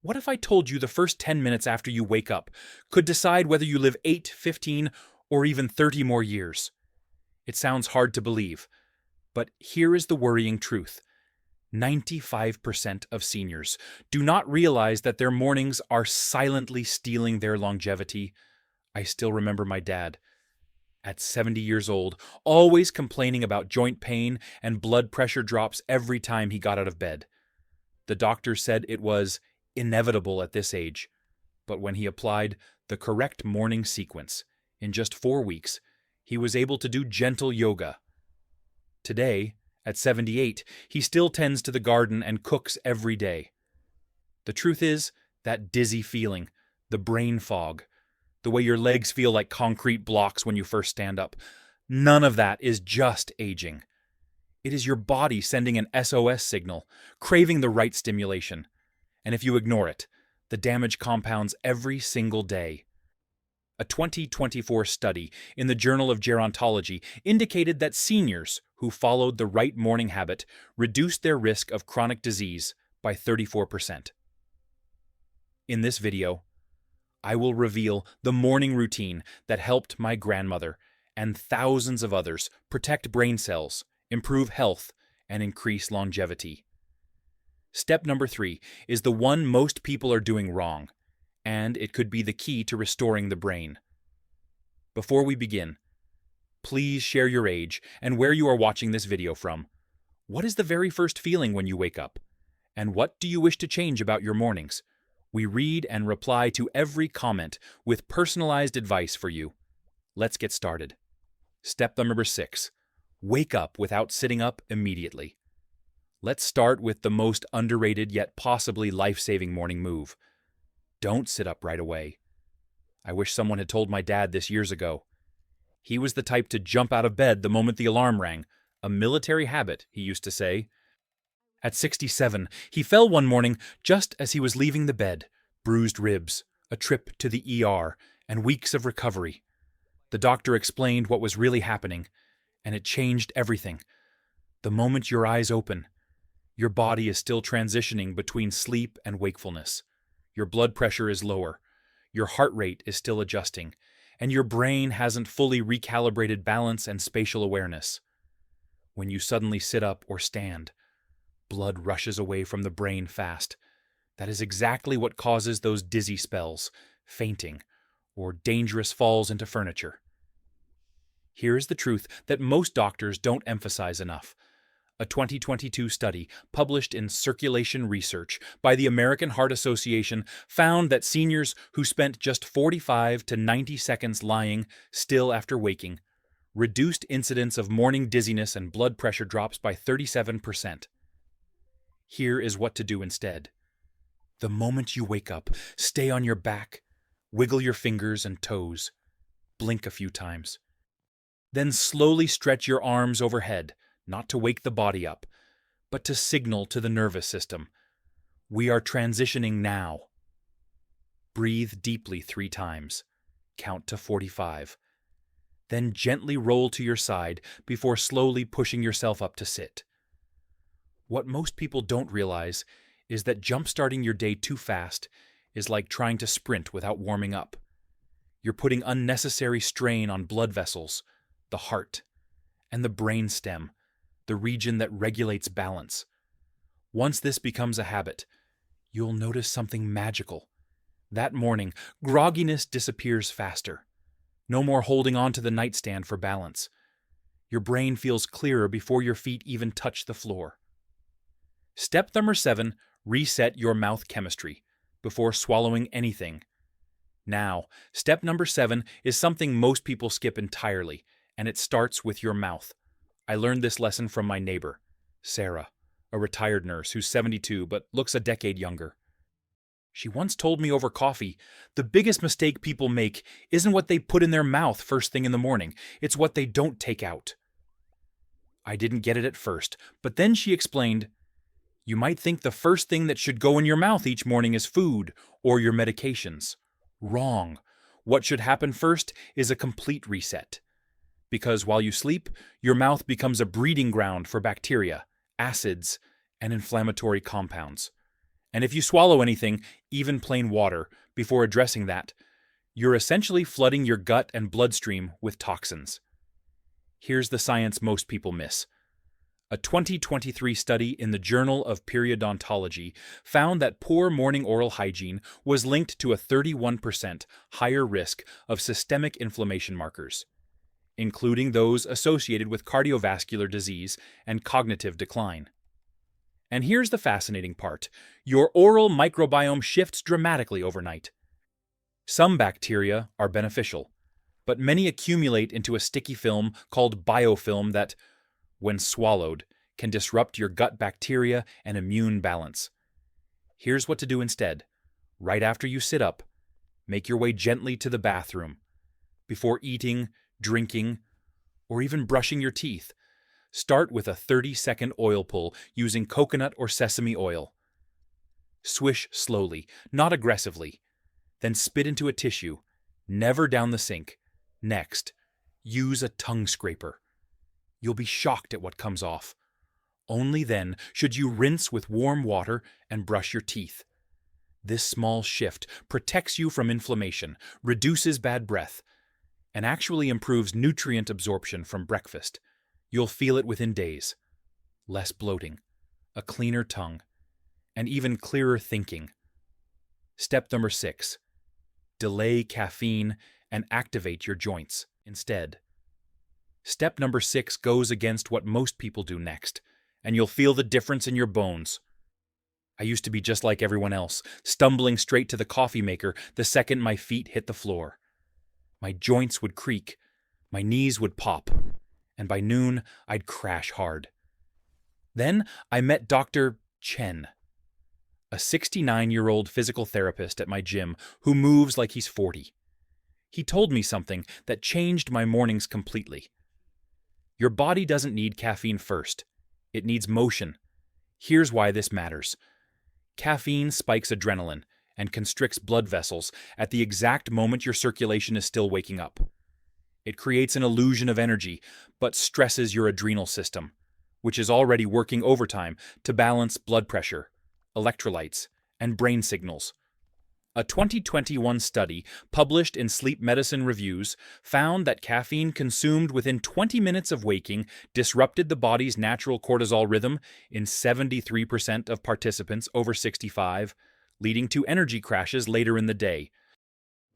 What if I told you the first 10 minutes after you wake up could decide whether you live 8, 15, or even 30 more years? It sounds hard to believe, but here is the worrying truth. 95% of seniors do not realize that their mornings are silently stealing their longevity. I still remember my dad, at 70 years old, always complaining about joint pain and blood pressure drops every time he got out of bed. The doctor said it was inevitable at this age, but when he applied the correct morning sequence, in just 4 weeks, he was able to do gentle yoga. Today, at 78, he still tends to the garden and cooks every day. The truth is, that dizzy feeling, the brain fog, the way your legs feel like concrete blocks when you first stand up, none of that is just aging. It is your body sending an SOS signal, craving the right stimulation. And if you ignore it, the damage compounds every single day. A 2024 study in the Journal of Gerontology indicated that seniors who followed the right morning habit reduced their risk of chronic disease by 34%. In this video, I will reveal the morning routine that helped my grandmother and thousands of others protect brain cells, improve health, and increase longevity. Step number 3 is the one most people are doing wrong, and it could be the key to restoring the brain. Before we begin, please share your age and where you are watching this video from. What is the very first feeling when you wake up? And what do you wish to change about your mornings? We read and reply to every comment with personalized advice for you. Let's get started. Step number 6. Wake up without sitting up immediately. Let's start with the most underrated yet possibly life-saving morning move. Don't sit up right away. I wish someone had told my dad this years ago. He was the type to jump out of bed the moment the alarm rang, a military habit, he used to say. At 67, he fell one morning just as he was leaving the bed, bruised ribs, a trip to the ER, and weeks of recovery. The doctor explained what was really happening, and it changed everything. The moment your eyes open, your body is still transitioning between sleep and wakefulness. Your blood pressure is lower, your heart rate is still adjusting, and your brain hasn't fully recalibrated balance and spatial awareness. When you suddenly sit up or stand, blood rushes away from the brain fast. That is exactly what causes those dizzy spells, fainting, or dangerous falls into furniture. Here's the truth that most doctors don't emphasize enough. A 2022 study published in Circulation Research by the American Heart Association found that seniors who spent just 45 to 90 seconds lying still after waking reduced incidence of morning dizziness and blood pressure drops by 37%. Here is what to do instead. The moment you wake up, stay on your back, wiggle your fingers and toes, blink a few times. Then slowly stretch your arms overhead, not to wake the body up, but to signal to the nervous system. We are transitioning now. Breathe deeply 3 times. Count to 45. Then gently roll to your side before slowly pushing yourself up to sit. What most people don't realize is that jump-starting your day too fast is like trying to sprint without warming up. You're putting unnecessary strain on blood vessels, the heart, and the brain stem, the region that regulates balance. Once this becomes a habit, you'll notice something magical. That morning, grogginess disappears faster. No more holding on to the nightstand for balance. Your brain feels clearer before your feet even touch the floor. Step number 7, reset your mouth chemistry before swallowing anything. Now, step number 7 is something most people skip entirely, and it starts with your mouth. I learned this lesson from my neighbor, Sarah, a retired nurse who's 72 but looks a decade younger. She once told me over coffee, the biggest mistake people make isn't what they put in their mouth first thing in the morning, it's what they don't take out. I didn't get it at first, but then she explained, you might think the first thing that should go in your mouth each morning is food or your medications. Wrong. What should happen first is a complete reset. Because while you sleep, your mouth becomes a breeding ground for bacteria, acids, and inflammatory compounds. And if you swallow anything, even plain water, before addressing that, you're essentially flooding your gut and bloodstream with toxins. Here's the science most people miss. A 2023 study in the Journal of Periodontology found that poor morning oral hygiene was linked to a 31% higher risk of systemic inflammation markers, including those associated with cardiovascular disease and cognitive decline. And here's the fascinating part. Your oral microbiome shifts dramatically overnight. Some bacteria are beneficial, but many accumulate into a sticky film called biofilm that, when swallowed, can disrupt your gut bacteria and immune balance. Here's what to do instead. Right after you sit up, make your way gently to the bathroom. Before eating, drinking, or even brushing your teeth, start with a 30-second oil pull using coconut or sesame oil. Swish slowly, not aggressively. Then spit into a tissue, never down the sink. Next, use a tongue scraper. You'll be shocked at what comes off. Only then should you rinse with warm water and brush your teeth. This small shift protects you from inflammation, reduces bad breath, and actually improves nutrient absorption from breakfast. You'll feel it within days. Less bloating, a cleaner tongue, and even clearer thinking. Step number 6. Delay caffeine and activate your joints instead. Step number 6 goes against what most people do next, and you'll feel the difference in your bones. I used to be just like everyone else, stumbling straight to the coffee maker the second my feet hit the floor. My joints would creak, my knees would pop, and by noon I'd crash hard. Then I met Dr. Chen, a 69-year-old physical therapist at my gym who moves like he's 40. He told me something that changed my mornings completely. Your body doesn't need caffeine first. It needs motion. Here's why this matters. Caffeine spikes adrenaline and constricts blood vessels at the exact moment your circulation is still waking up. It creates an illusion of energy, but stresses your adrenal system, which is already working overtime to balance blood pressure, electrolytes, and brain signals. A 2021 study published in Sleep Medicine Reviews found that caffeine consumed within 20 minutes of waking disrupted the body's natural cortisol rhythm in 73% of participants over 65, leading to energy crashes later in the day.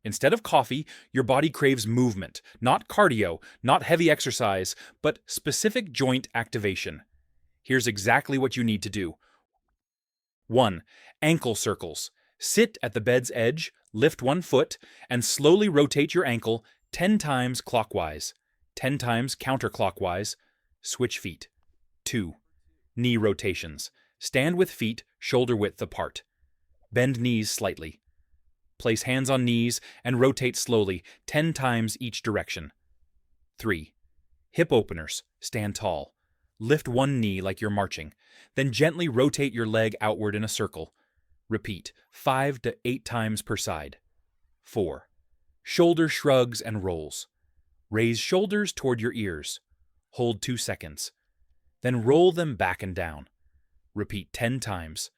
Instead of coffee, your body craves movement, not cardio, not heavy exercise, but specific joint activation. Here's exactly what you need to do. 1. Ankle circles. Sit at the bed's edge, lift one foot, and slowly rotate your ankle 10 times clockwise, 10 times counterclockwise. Switch feet. 2. Knee rotations. Stand with feet shoulder width apart. Bend knees slightly. Place hands on knees and rotate slowly 10 times each direction. 3. Hip openers. Stand tall. Lift one knee like you're marching. Then gently rotate your leg outward in a circle. Repeat 5 to 8 times per side. 4. Shoulder shrugs and rolls. Raise shoulders toward your ears. Hold 2 seconds. Then roll them back and down. Repeat 10 times.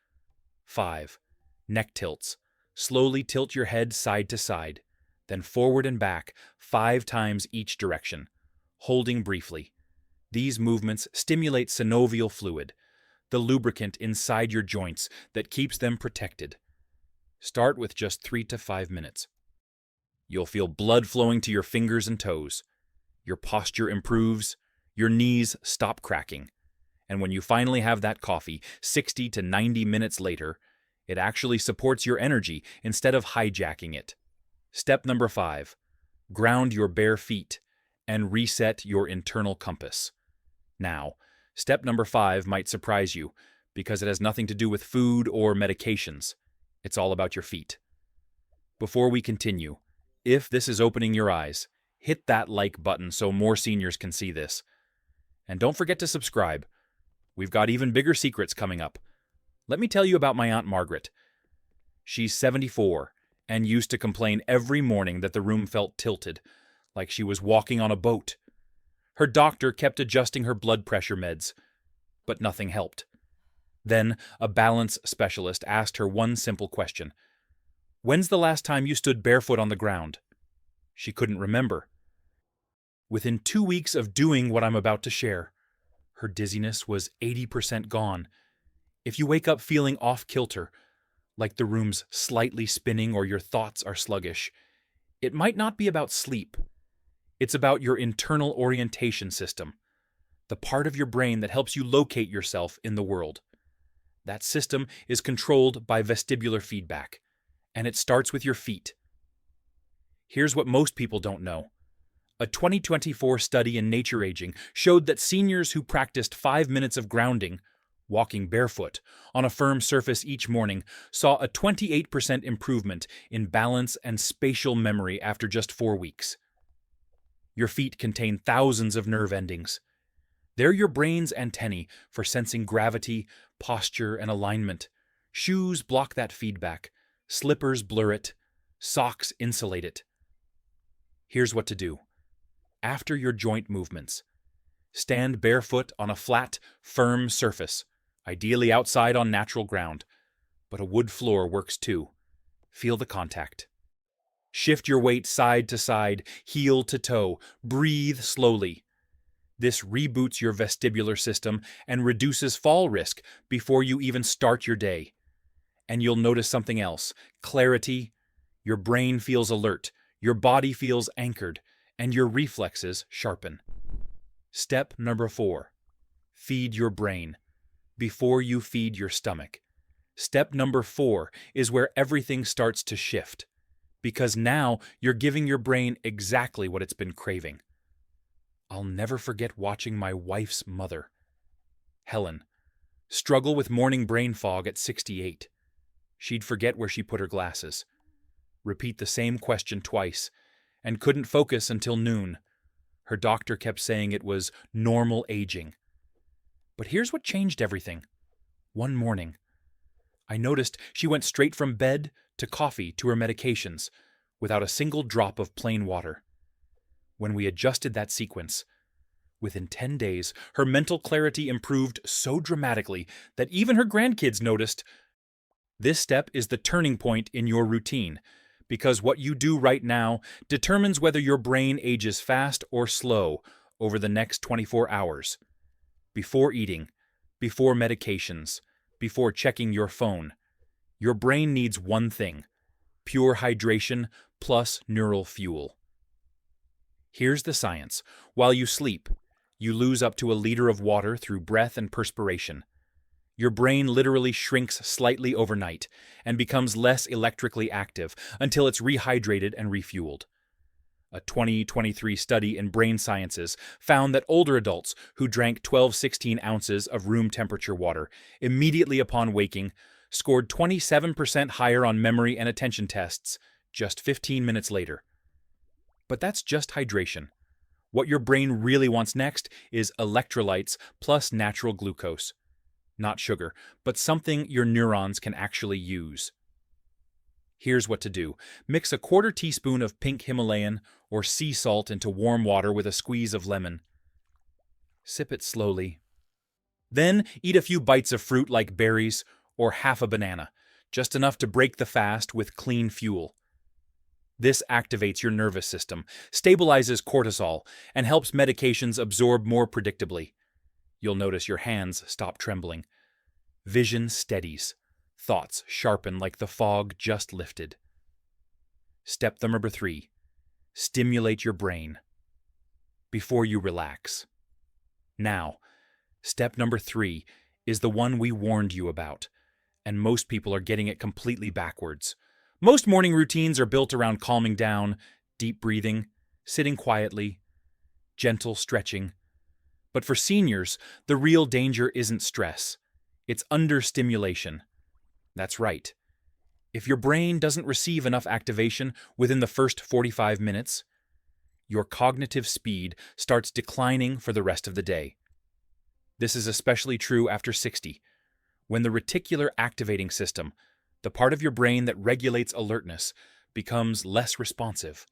5. Neck tilts. Slowly tilt your head side to side, then forward and back 5 times each direction, holding briefly. These movements stimulate synovial fluid, the lubricant inside your joints that keeps them protected. Start with just 3 to 5 minutes. You'll feel blood flowing to your fingers and toes. Your posture improves, your knees stop cracking. And when you finally have that coffee, 60 to 90 minutes later, it actually supports your energy instead of hijacking it. Step number 5. Ground your bare feet and reset your internal compass. Now, step number 5 might surprise you because it has nothing to do with food or medications. It's all about your feet. Before we continue, if this is opening your eyes, hit that like button so more seniors can see this. And don't forget to subscribe. We've got even bigger secrets coming up. Let me tell you about my Aunt Margaret. She's 74 and used to complain every morning that the room felt tilted, like she was walking on a boat. Her doctor kept adjusting her blood pressure meds, but nothing helped. Then, a balance specialist asked her one simple question. When's the last time you stood barefoot on the ground? She couldn't remember. Within 2 weeks of doing what I'm about to share, her dizziness was 80% gone. If you wake up feeling off-kilter, like the room's slightly spinning or your thoughts are sluggish, it might not be about sleep. It's about your internal orientation system, the part of your brain that helps you locate yourself in the world. That system is controlled by vestibular feedback, and it starts with your feet. Here's what most people don't know. A 2024 study in Nature Aging showed that seniors who practiced 5 minutes of grounding, walking barefoot, on a firm surface each morning, saw a 28% improvement in balance and spatial memory after just 4 weeks. Your feet contain thousands of nerve endings. They're your brain's antennae for sensing gravity, posture, and alignment. Shoes block that feedback. Slippers blur it. Socks insulate it. Here's what to do. After your joint movements, stand barefoot on a flat, firm surface, ideally outside on natural ground, but a wood floor works too. Feel the contact. Shift your weight side to side, heel to toe. Breathe slowly. This reboots your vestibular system and reduces fall risk before you even start your day. And you'll notice something else. Clarity. Your brain feels alert. Your body feels anchored. And your reflexes sharpen. Step number 4. Feed your brain before you feed your stomach. Step number 4 is where everything starts to shift, because now you're giving your brain exactly what it's been craving. I'll never forget watching my wife's mother, Helen, struggle with morning brain fog at 68. She'd forget where she put her glasses, repeat the same question twice, and couldn't focus until noon. Her doctor kept saying it was normal aging. But here's what changed everything. One morning, I noticed she went straight from bed to coffee to her medications without a single drop of plain water. When we adjusted that sequence, within 10 days, her mental clarity improved so dramatically that even her grandkids noticed. This step is the turning point in your routine, because what you do right now determines whether your brain ages fast or slow over the next 24 hours. Before eating, before medications, before checking your phone, your brain needs one thing: pure hydration plus neural fuel. Here's the science. While you sleep, you lose up to a liter of water through breath and perspiration. Your brain literally shrinks slightly overnight and becomes less electrically active until it's rehydrated and refueled. A 2023 study in brain sciences found that older adults who drank 16 ounces of room temperature water immediately upon waking scored 27% higher on memory and attention tests just 15 minutes later. But that's just hydration. What your brain really wants next is electrolytes plus natural glucose. Not sugar, but something your neurons can actually use. Here's what to do. Mix a 1/4 teaspoon of pink Himalayan or sea salt into warm water with a squeeze of lemon. Sip it slowly. Then eat a few bites of fruit like berries or half a banana, just enough to break the fast with clean fuel. This activates your nervous system, stabilizes cortisol, and helps medications absorb more predictably. You'll notice your hands stop trembling. Vision steadies. Thoughts sharpen like the fog just lifted. Step number 3. Stimulate your brain before you relax. Now, step number 3 is the one we warned you about, and most people are getting it completely backwards. Most morning routines are built around calming down, deep breathing, sitting quietly, gentle stretching. But for seniors, the real danger isn't stress. It's understimulation. That's right. If your brain doesn't receive enough activation within the first 45 minutes, your cognitive speed starts declining for the rest of the day. This is especially true after 60, when the reticular activating system, the part of your brain that regulates alertness, becomes less responsive.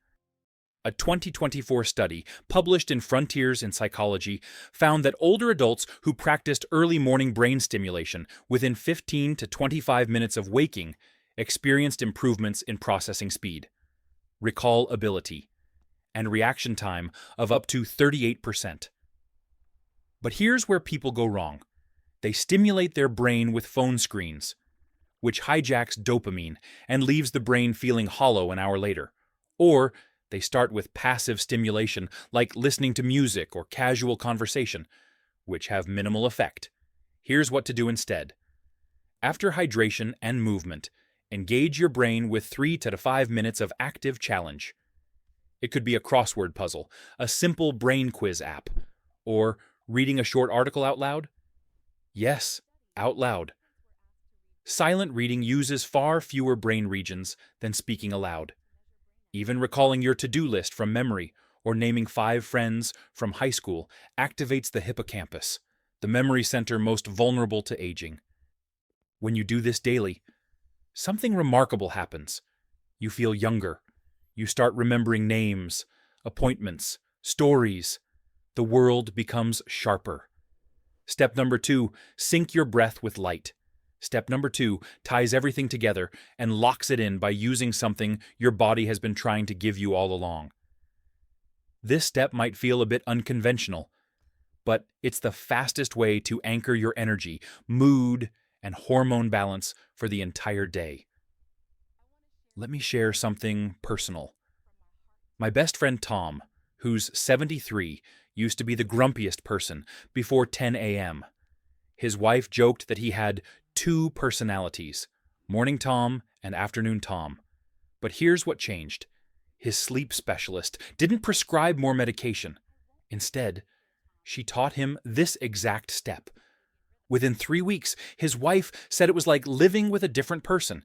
A 2024 study, published in Frontiers in Psychology, found that older adults who practiced early morning brain stimulation within 15 to 25 minutes of waking experienced improvements in processing speed, recall ability, and reaction time of up to 38%. But here's where people go wrong. They stimulate their brain with phone screens, which hijacks dopamine and leaves the brain feeling hollow an hour later. Or they start with passive stimulation, like listening to music or casual conversation, which have minimal effect. Here's what to do instead. After hydration and movement, engage your brain with 3 to 5 minutes of active challenge. It could be a crossword puzzle, a simple brain quiz app, or reading a short article out loud. Yes, out loud. Silent reading uses far fewer brain regions than speaking aloud. Even recalling your to-do list from memory or naming 5 friends from high school activates the hippocampus, the memory center most vulnerable to aging. When you do this daily, something remarkable happens. You feel younger. You start remembering names, appointments, stories. The world becomes sharper. Step number 2, sync your breath with light. Step number 2 ties everything together and locks it in by using something your body has been trying to give you all along. This step might feel a bit unconventional, but it's the fastest way to anchor your energy, mood, and hormone balance for the entire day. Let me share something personal. My best friend Tom, who's 73, used to be the grumpiest person before 10 a.m. His wife joked that he had 2 personalities, morning Tom and afternoon Tom. But here's what changed. His sleep specialist didn't prescribe more medication. Instead, she taught him this exact step. Within 3 weeks, his wife said it was like living with a different person.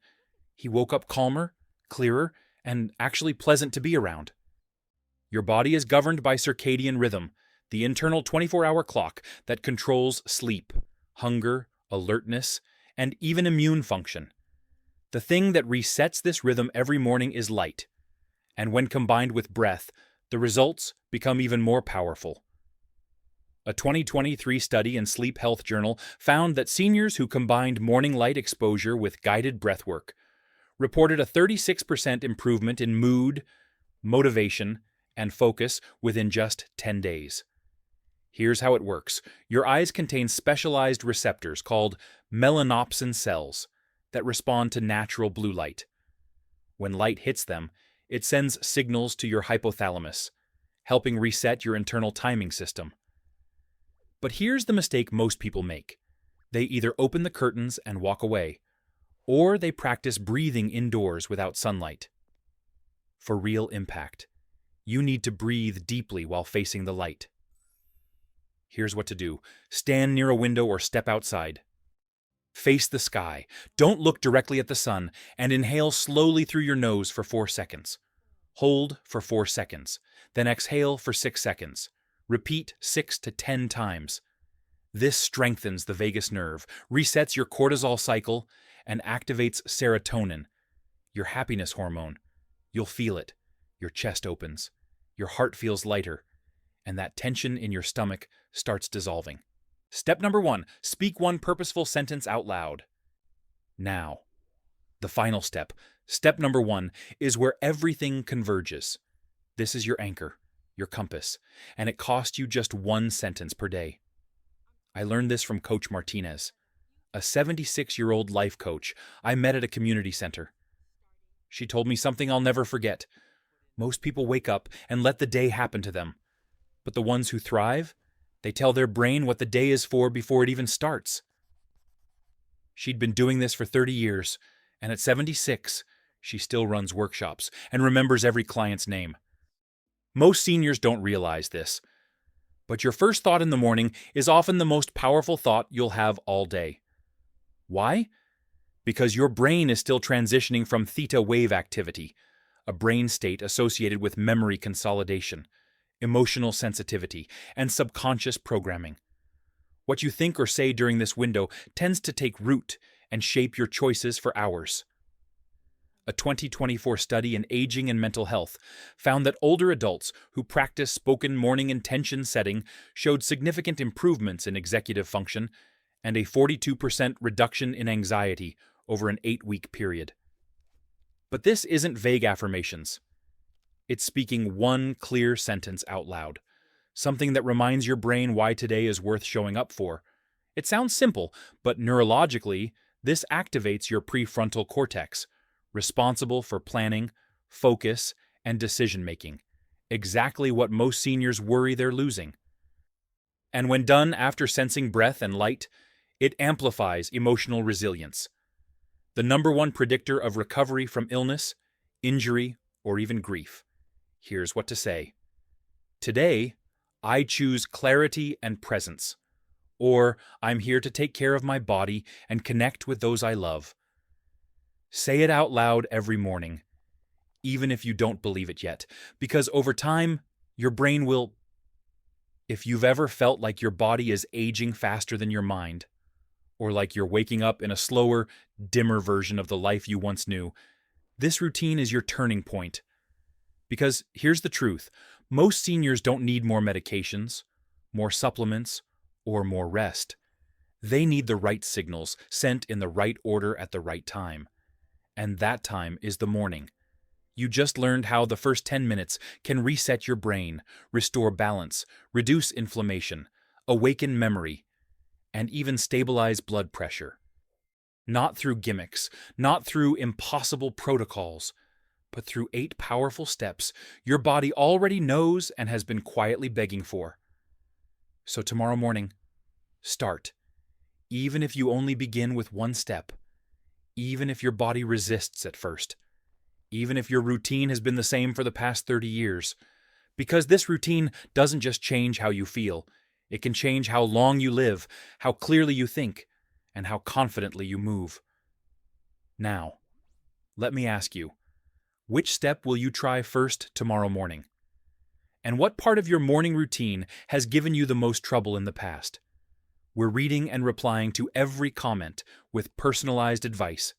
He woke up calmer, clearer, and actually pleasant to be around. Your body is governed by circadian rhythm, the internal 24-hour clock that controls sleep, hunger, alertness, and even immune function. The thing that resets this rhythm every morning is light, and when combined with breath, the results become even more powerful. A 2023 study in Sleep Health Journal found that seniors who combined morning light exposure with guided breathwork reported a 36% improvement in mood, motivation, and focus within just 10 days. Here's how it works. Your eyes contain specialized receptors called melanopsin cells that respond to natural blue light. When light hits them, it sends signals to your hypothalamus, helping reset your internal timing system. But here's the mistake most people make. They either open the curtains and walk away, or they practice breathing indoors without sunlight. For real impact, you need to breathe deeply while facing the light. Here's what to do. Stand near a window or step outside. Face the sky. Don't look directly at the sun, and inhale slowly through your nose for 4 seconds. Hold for 4 seconds. Then exhale for 6 seconds. Repeat 6 to 10 times. This strengthens the vagus nerve, resets your cortisol cycle, and activates serotonin, your happiness hormone. You'll feel it. Your chest opens. Your heart feels lighter. And that tension in your stomach starts dissolving. Step number 1, speak one purposeful sentence out loud. Now, the final step, step number 1, is where everything converges. This is your anchor, your compass, and it costs you just 1 sentence per day. I learned this from Coach Martinez, a 76-year-old life coach I met at a community center. She told me something I'll never forget. Most people wake up and let the day happen to them. But the ones who thrive, they tell their brain what the day is for before it even starts. She'd been doing this for 30 years, and at 76, she still runs workshops and remembers every client's name. Most seniors don't realize this, but your first thought in the morning is often the most powerful thought you'll have all day. Why? Because your brain is still transitioning from theta wave activity, a brain state associated with memory consolidation, emotional sensitivity, and subconscious programming. What you think or say during this window tends to take root and shape your choices for hours. A 2024 study in aging and mental health found that older adults who practice spoken morning intention setting showed significant improvements in executive function and a 42% reduction in anxiety over an 8-week period. But this isn't vague affirmations. It's speaking one clear sentence out loud, something that reminds your brain why today is worth showing up for. It sounds simple, but neurologically, this activates your prefrontal cortex, responsible for planning, focus, and decision-making, exactly what most seniors worry they're losing. And when done after sensing breath and light, it amplifies emotional resilience, the number one predictor of recovery from illness, injury, or even grief. Here's what to say. Today, I choose clarity and presence. Or, I'm here to take care of my body and connect with those I love. Say it out loud every morning, even if you don't believe it yet, because over time, your brain will. If you've ever felt like your body is aging faster than your mind, or like you're waking up in a slower, dimmer version of the life you once knew, this routine is your turning point. Because here's the truth, most seniors don't need more medications, more supplements, or more rest. They need the right signals sent in the right order at the right time. And that time is the morning. You just learned how the first 10 minutes can reset your brain, restore balance, reduce inflammation, awaken memory, and even stabilize blood pressure. Not through gimmicks, not through impossible protocols, but through 8 powerful steps your body already knows and has been quietly begging for. So tomorrow morning, start. Even if you only begin with one step, even if your body resists at first, even if your routine has been the same for the past 30 years, because this routine doesn't just change how you feel, it can change how long you live, how clearly you think, and how confidently you move. Now, let me ask you, which step will you try first tomorrow morning? And what part of your morning routine has given you the most trouble in the past? We're reading and replying to every comment with personalized advice.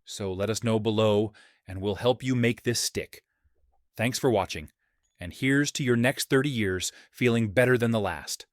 So let us know below and we'll help you make this stick. Thanks for watching, and here's to your next 30 years feeling better than the last.